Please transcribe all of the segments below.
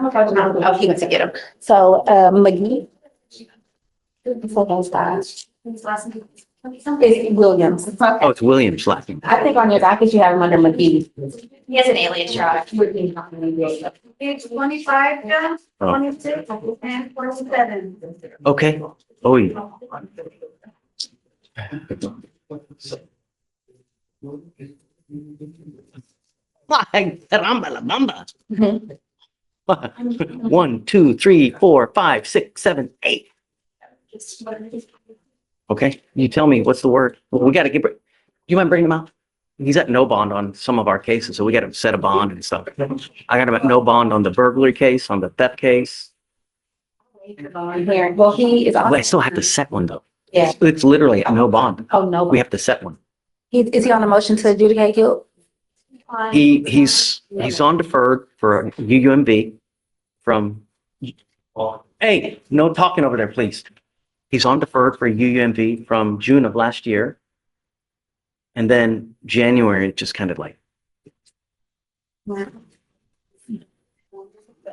Oh, he went to get him. So, McGee. His last name is Williams. Oh, it's Williams laughing. I think on your docket you have him under McGee. He has an alias, Charlotte. Page 25, John, Oh. 26, and 47. Okay. Oh, yeah. Ay, caramba la bamba. Mhm. 1, 2, 3, 4, 5, 6, 7, 8. Okay, you tell me what's the word. Well, we got to do you mind bringing him out? He's at no bond on some of our cases, so we got to set a bond and stuff. I got him at no bond on the burglary case, on the theft case. Here, well, he is. Well, I still have to set one though. Yeah. It's literally at no bond. Oh, no. We have to set one. Is he on a motion to adjudicate guilt? He's on deferred for UUMV from, hey, no talking over there, please. He's on deferred for UUMV from June of last year. And then January, it just kind of like,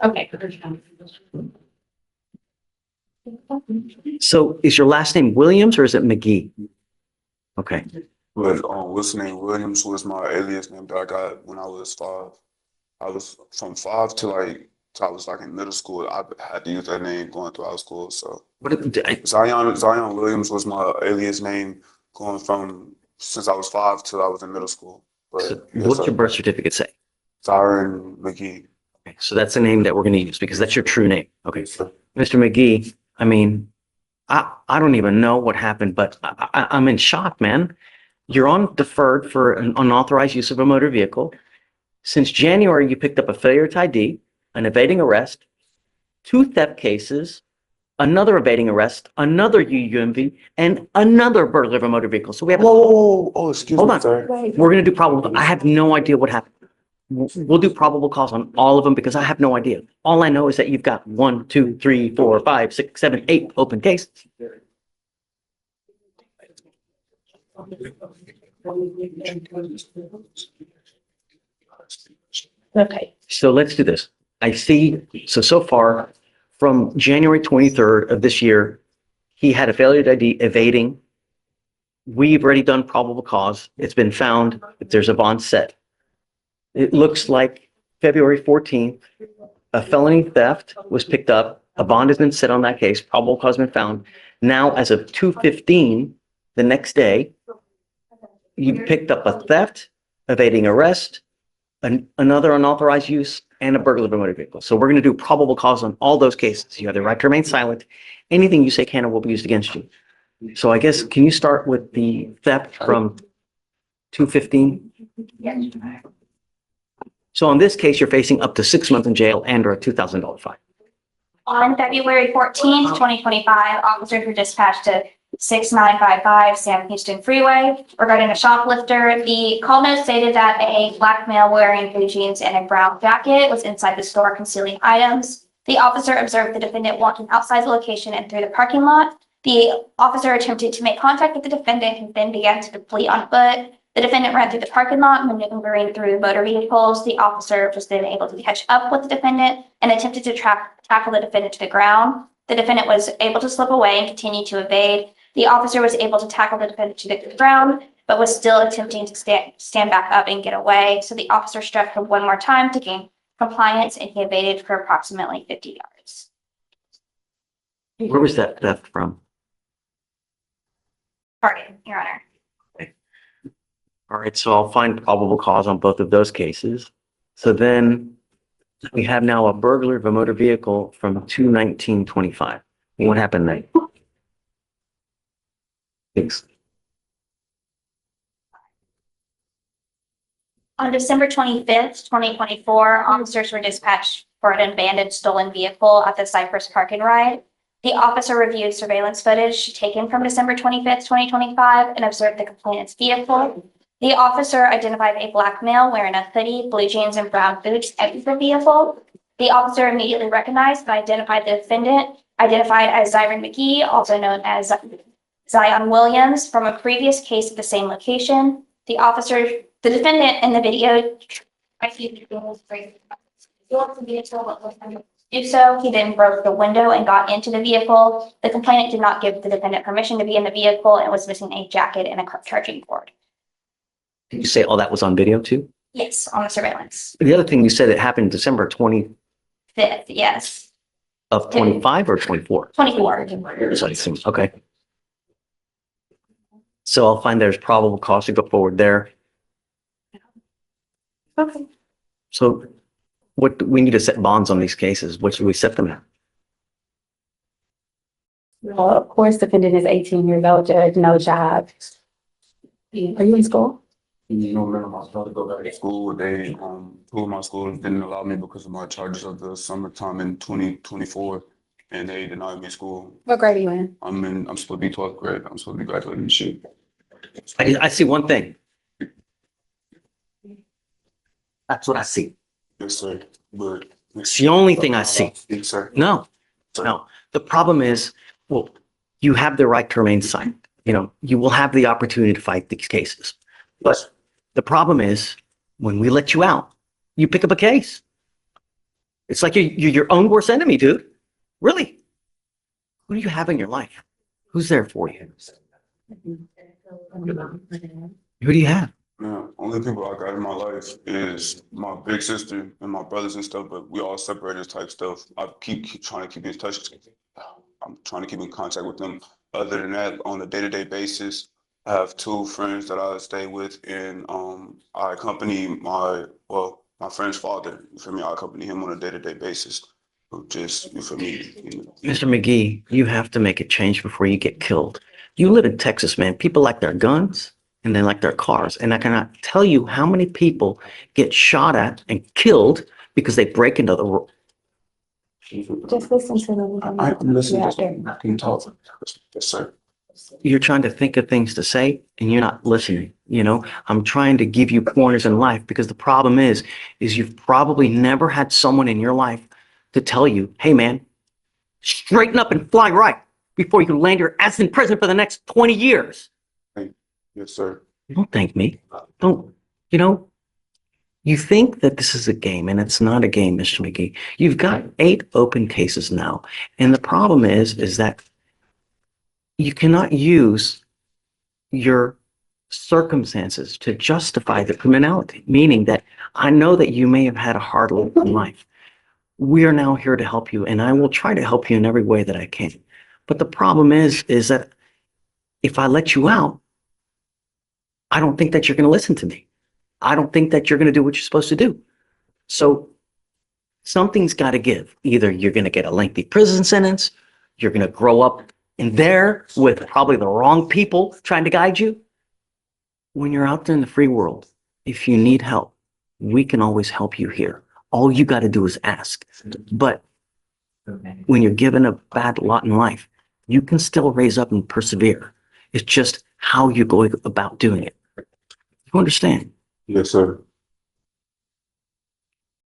Okay. so is your last name Williams or is it McGee? Okay, But what's the name? Williams was my alias name that I got when I was 5. I was from 5 to till I was in middle school. I had to use that name going through high school. So Zion Williams was my alias name going from since I was 5 till I was in middle school. But so what's your birth certificate say? Zion McGee. Okay, so that's the name that we're going to use because that's your true name. Okay, Mr. McGee, I mean, I don't even know what happened, but I'm in shock, man. You're on deferred for an unauthorized use of a motor vehicle. Since January, you picked up a failure to ID, an evading arrest, 2 theft cases, another evading arrest, another UUMV, and another burglary of a motor vehicle. So we have. Whoa. Oh, excuse Hold me. on. Sorry. We're going to do probable. I have no idea what happened. We'll do probable cause on all of them because I have no idea. All I know is that you've got 1, 2, 3, 4, 5, 6, 7, 8 open cases. Okay. So let's do this. I see, so far from January 23rd of this year, he had a failure to ID evading. We've already done probable cause. It's been found that there's a bond set. It looks like February 14th, a felony theft was picked up. A bond has been set on that case. Probable cause has been found. Now, as of 2:15, the next day, you picked up a theft, evading arrest, another unauthorized use, and a burglary of a motor vehicle. So we're going to do probable cause on all those cases. You have the right to remain silent. Anything you say can or will be used against you. So I guess, can you start with the theft from 2:15? So in this case, you're facing up to 6 months in jail and or a $2,000 fine. On February 14th, 2025, officers were dispatched to 6955 Sam Houston Freeway regarding a shoplifter. The call note stated that a black male wearing blue jeans and a brown jacket was inside the store concealing items. The officer observed the defendant walking outside the location and through the parking lot. The officer attempted to make contact with the defendant, who then began to flee on foot. The defendant ran through the parking lot, maneuvering through motor vehicles. The officer was then able to catch up with the defendant and attempted to tackle the defendant to the ground. The defendant was able to slip away and continue to evade. The officer was able to tackle the defendant to the ground, but was still attempting to stand back up and get away. So the officer struck him one more time to gain compliance, and he evaded for approximately 50 yards. Where was that theft from? Pardon, Your Honor. All right, so I'll find probable cause on both of those cases. So then we have now a burglary of a motor vehicle from 2/19/25. What happened then? Thanks. On December 25th, 2024, officers were dispatched for an abandoned stolen vehicle at the Cypress Park and Ride. The officer reviewed surveillance footage taken from December 25th, 2025 and observed the complainant's vehicle. The officer identified a black male wearing a hoodie, blue jeans, and brown boots entering the vehicle. The officer immediately recognized and identified the defendant, identified as Zyron McGee, also known as Zion Williams, from a previous case at the same location. The defendant in the video, do so. He then broke the window and got into the vehicle. The complainant did not give the defendant permission to be in the vehicle and was missing a jacket and a charging cord. Did you say all that was on video too? Yes, on the surveillance. The other thing you said, it happened December 20 5th, yes. of 25 or 24? 24. So I assume, okay. So I'll find there's probable cause to go forward there. Okay. So what, we need to set bonds on these cases. What should we set them at? Well, of course, defendant is 18 years old, judge, no job. Are you in school? No, man, I was about to go back to school. They, two of my schools didn't allow me because of my charges of the summertime in 2024, and they denied me school. What grade are you in? I'm supposed to be 12th grade. I'm supposed to be graduating this year. I see one thing. That's what I see. Yes, sir. But It's the only thing I see. Yes, sir. No, no. The problem is, well, you have the right to remain silent. You know, you will have the opportunity to fight these cases. But the problem is, when we let you out, you pick up a case. It's like you're your own worst enemy, dude. Really. Who do you have in your life? Who's there for you? Who do you have? Man, only people I got in my life is my big sister and my brothers and stuff, but we all separated type stuff. I keep trying to keep in touch. I'm trying to keep in contact with them. Other than that, on a day-to-day basis, I have two friends that I stay with, and I accompany my friend's father. You feel me? I accompany him on a day-to-day basis. Just, you feel me? Mr. McGee, you have to make a change before you get killed. You live in Texas, man. People like their guns and they like their cars. And I cannot tell you how many people get shot at and killed because they break into the. Just listen to them. I'm listening. Yeah, I can talk. Yes, sir. You're trying to think of things to say and you're not listening. You know, I'm trying to give you pointers in life because the problem is you've probably never had someone in your life to tell you, hey man, straighten up and fly right before you land your ass in prison for the next 20 years. Yes, sir. Don't thank me. Don't, you know, you think that this is a game and it's not a game, Mr. McGee. You've got 8 open cases now. And the problem is that you cannot use your circumstances to justify the criminality, meaning that I know that you may have had a hard life in life. We are now here to help you, and I will try to help you in every way that I can. But the problem is that if I let you out, I don't think that you're going to listen to me. I don't think that you're going to do what you're supposed to do. So something's got to give. Either you're going to get a lengthy prison sentence, you're going to grow up in there with probably the wrong people trying to guide you. When you're out there in the free world, if you need help, we can always help you here. All you got to do is ask. But when you're given a bad lot in life, you can still raise up and persevere. It's just how you're going about doing it. You understand? Yes, sir.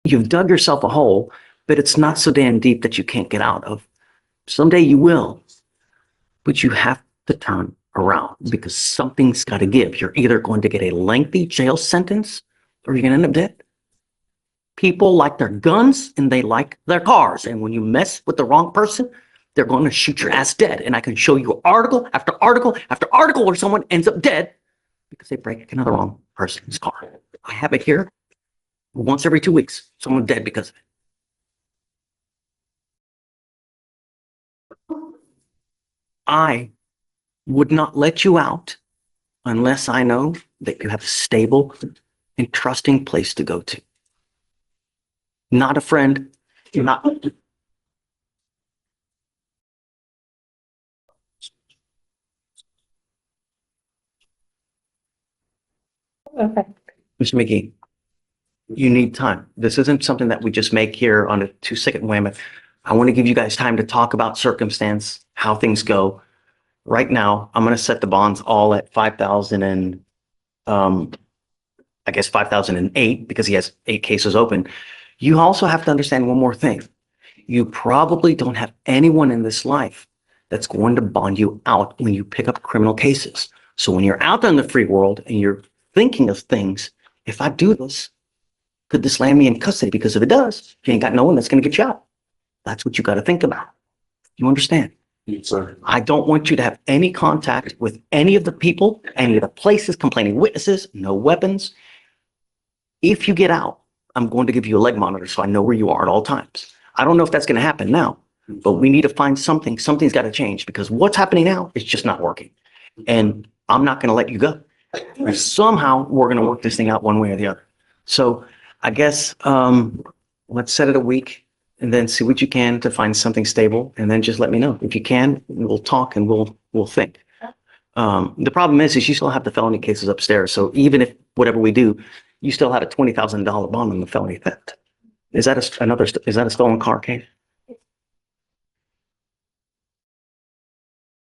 You've dug yourself a hole, but it's not so damn deep that you can't get out of. Someday you will, but you have to turn around because something's got to give. You're either going to get a lengthy jail sentence or you're going to end up dead. People like their guns and they like their cars. And when you mess with the wrong person, they're going to shoot your ass dead. And I can show you article after article after article where someone ends up dead because they break another wrong person's car. I have it here. Once every 2 weeks, someone dead because of it. I would not let you out unless I know that you have a stable and trusting place to go to. Not a friend, not. Okay. Mr. McGee, you need time. This isn't something that we just make here on a 2-second whammy. I want to give you guys time to talk about circumstance, how things go. Right now, I'm going to set the bonds all at 5,000 and I guess 5,008 because he has 8 cases open. You also have to understand one more thing. You probably don't have anyone in this life that's going to bond you out when you pick up criminal cases. So when you're out there in the free world and you're thinking of things, if I do this, could this land me in custody? Because if it does, you ain't got no one that's going to get you out. That's what you got to think about. You understand? Yes, sir. I don't want you to have any contact with any of the people, any of the places, complaining witnesses, no weapons. If you get out, I'm going to give you a leg monitor so I know where you are at all times. I don't know if that's going to happen now, but we need to find something. Something's got to change because what's happening now is just not working. And I'm not going to let you go. Somehow we're going to work this thing out one way or the other. So I guess let's set it a week and then see what you can to find something stable. And then just let me know. If you can, we'll talk and we'll think. The problem is you still have the felony cases upstairs. So even if whatever we do, you still have a $20,000 bond on the felony theft. Is that is that a stolen car case?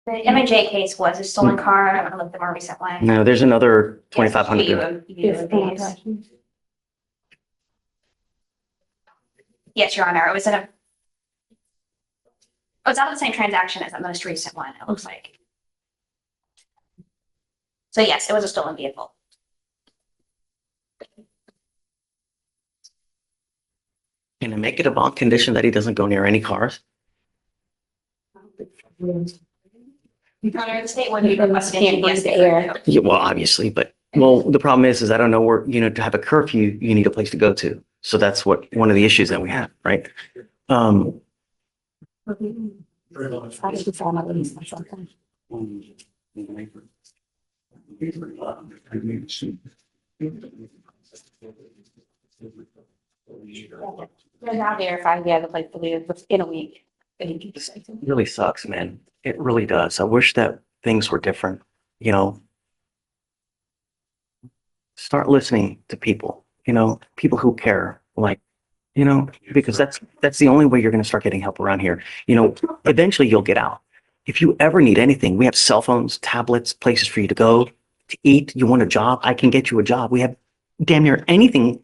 The M&J case was a stolen car. I don't know if the more recent one. No, there's another 2,500. Yes, Your Honor, it was out of the same transaction as that most recent one, it looks like. So yes, it was a stolen vehicle. Can I make it a bond condition that he doesn't go near any cars? Your Honor, the state would be requesting. Can't breathe the air. Yeah, well, obviously, but the problem is I don't know where, to have a curfew, you need a place to go to. So that's one of the issues that we have, right? I'll verify we have the place to live in a week. It really sucks, man. It really does. I wish that things were different, Start listening to people, people who care, because that's the only way you're going to start getting help around here. Eventually you'll get out. If you ever need anything, we have cell phones, tablets, places for you to go, to eat. You want a job? I can get you a job. We have damn near anything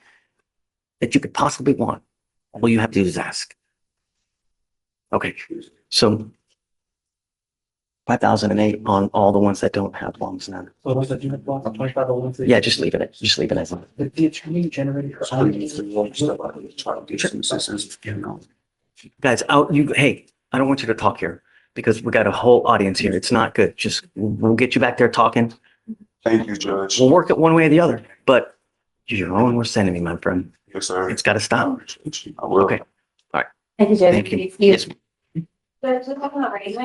that you could possibly want. All you have to do is ask. Okay, so 5,008 on all the ones that don't have bonds now. So those that do have block 25 Yeah, just leave it. Just leave it as. The attorney generated her own. Guys, hey, I don't want you to talk here because we got a whole audience here. It's not good. We'll get you back there talking. Thank you, Judge. We'll work it one way or the other, but you're your own worst enemy, my friend. Yes, sir. It's got to stop. I will. Okay. Thank you, Judge. Thank you. Yes. But to the arraignment,